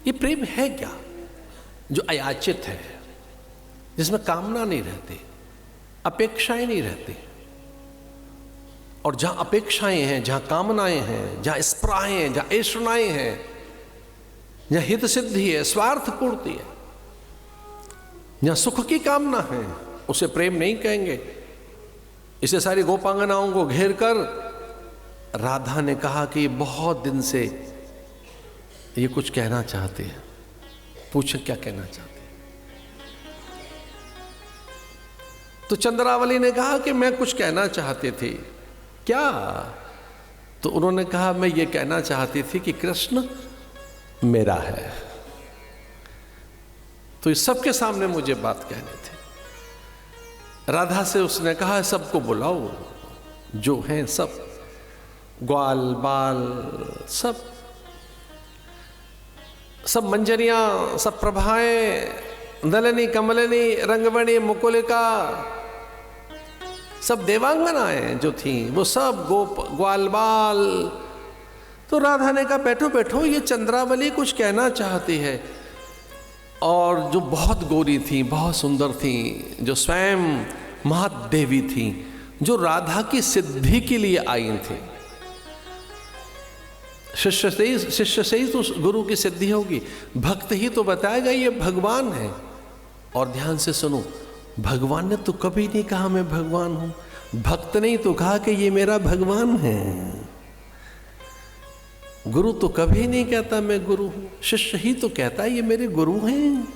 ये प्रेम है क्या जो अयाचित है, जिसमें कामना नहीं रहती, अपेक्षाएं नहीं रहती। और जहां अपेक्षाएं हैं, जहां कामनाएं हैं, जहां स्पृहाएं हैं, जहां ऐषणाएं हैं, जहां हित सिद्धि है, स्वार्थ पूर्ति है, जहां सुख की कामना है, उसे प्रेम नहीं कहेंगे। इसे सारी गोपांगनाओं को घेर कर राधा ने कहा कि बहुत दिन से ये कुछ कहना चाहते हैं, पूछे क्या कहना चाहते हैं। तो चंद्रावली ने कहा कि मैं कुछ कहना चाहती थी। क्या? तो उन्होंने कहा मैं ये कहना चाहती थी कि कृष्ण मेरा है। तो इस सबके सामने मुझे बात कहनी थी। राधा से उसने कहा सबको बुलाओ, जो हैं सब, ग्वाल बाल सब मंजरियां, सब प्रभाएं, नलिनी कमलिनी रंगवणी मुकुलिका, सब देवांगनाएं जो थी वो सब ग्वाल बाल। तो राधा ने कहा बैठो बैठो, ये चंद्रावली कुछ कहना चाहती है। और जो बहुत गोरी थी, बहुत सुंदर थी, जो स्वयं महादेवी थी, जो राधा की सिद्धि के लिए आई थी। शिष्य से ही तो गुरु की सिद्धि होगी, भक्त ही तो बताएगा ये भगवान है। और ध्यान से सुनो, भगवान ने तो कभी नहीं कहा मैं भगवान हूं, भक्त ने ही तो कहा कि ये मेरा भगवान है। गुरु तो कभी नहीं कहता मैं गुरु हूं, शिष्य ही तो कहता है ये मेरे गुरु हैं।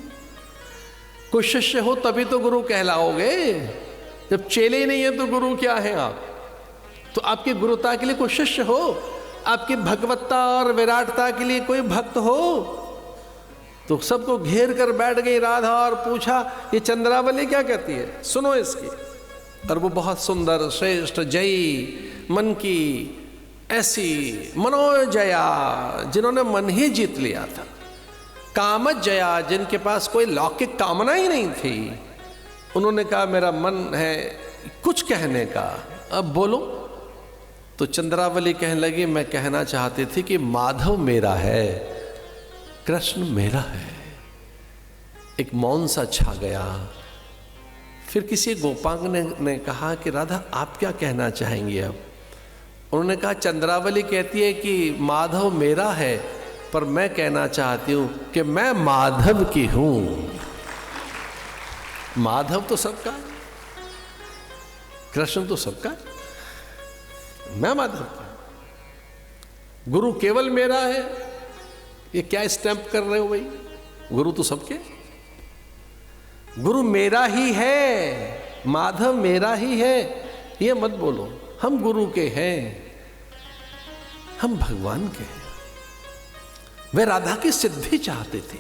कोई शिष्य हो तभी तो गुरु कहलाओगे, जब चेले ही नहीं है तो गुरु क्या है आप? तो आपकी गुरुता के लिए कोई शिष्य हो, आपकी भगवत्ता और विराटता के लिए कोई भक्त हो। तो सबको घेर कर बैठ गई राधा और पूछा ये चंद्रावली क्या कहती है, सुनो इसकी। और वो बहुत सुंदर श्रेष्ठ जयी मन की ऐसी मनोजया, जिन्होंने मन ही जीत लिया था, कामजया, जिनके पास कोई लौकिक कामना ही नहीं थी। उन्होंने कहा मेरा मन है कुछ कहने का, अब बोलो। तो चंद्रावली कहने लगी मैं कहना चाहती थी कि माधव मेरा है, कृष्ण मेरा है। एक मौन सा छा गया। फिर किसी गोपांग ने कहा कि राधा आप क्या कहना चाहेंगी अब? उन्होंने कहा चंद्रावली कहती है कि माधव मेरा है, पर मैं कहना चाहती हूं कि मैं माधव की हूं। माधव तो सबका है, कृष्ण तो सबका है, मैं माधव का। गुरु केवल मेरा है, ये क्या स्टैंप कर रहे हो भाई? गुरु तो सबके, गुरु मेरा ही है, माधव मेरा ही है, ये मत बोलो। हम गुरु के हैं, हम भगवान के हैं। वे राधा की सिद्धि चाहते थे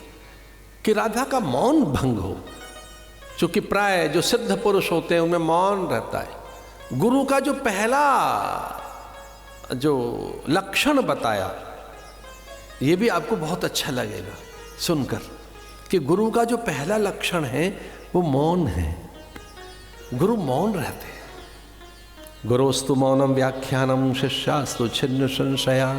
कि राधा का मौन भंग हो, क्योंकि प्राय जो सिद्ध पुरुष होते हैं उनमें मौन रहता है। गुरु का जो पहला जो लक्षण बताया, ये भी आपको बहुत अच्छा लगेगा सुनकर, कि गुरु का जो पहला लक्षण है वो मौन है। गुरु मौन रहते हैं। गुरोस्तु मौनम व्याख्यानम शिष्यास्तु छिन्न संशया।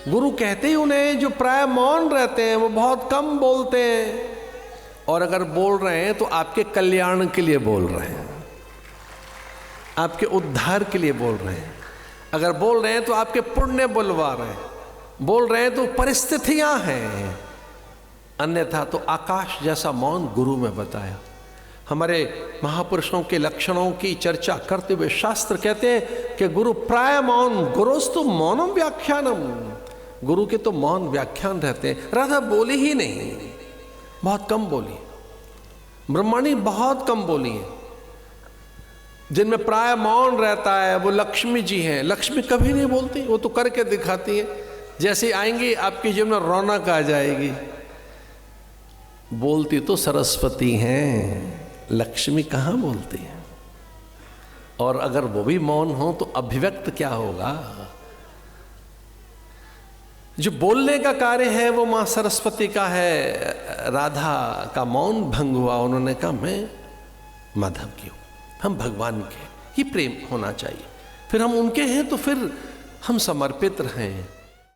गुरु कहते ही उन्हें जो प्राय मौन रहते हैं, वो बहुत कम बोलते हैं, और अगर बोल रहे हैं तो आपके कल्याण के लिए बोल रहे हैं, आपके उद्धार के लिए बोल रहे हैं। अगर बोल रहे हैं तो आपके पुण्य बुलवा रहे हैं, बोल रहे हैं तो परिस्थितियां हैं, अन्यथा तो आकाश जैसा मौन गुरु में बताया। हमारे महापुरुषों के लक्षणों की चर्चा करते हुए शास्त्र कहते हैं कि गुरु प्राय मौन, गुरोस्तु मौनम व्याख्यानम। गुरु के तो मौन व्याख्यान रहते हैं। राधा बोली ही नहीं, बहुत कम बोली। ब्रह्मणी बहुत कम बोली है। जिनमें प्राय मौन रहता है वो लक्ष्मी जी हैं। लक्ष्मी कभी नहीं बोलती, वो तो करके दिखाती है। जैसे आएंगी आपकी जीवन में रौनक आ जाएगी। बोलती तो सरस्वती हैं, लक्ष्मी कहाँ बोलती है? और अगर वो भी मौन हो तो अभिव्यक्त क्या होगा? जो बोलने का कार्य है वो मां सरस्वती का है। राधा का मौन भंग हुआ। उन्होंने कहा मैं माधव की हूं, हम भगवान के। ये प्रेम होना चाहिए। फिर हम उनके हैं तो फिर हम समर्पित रहें।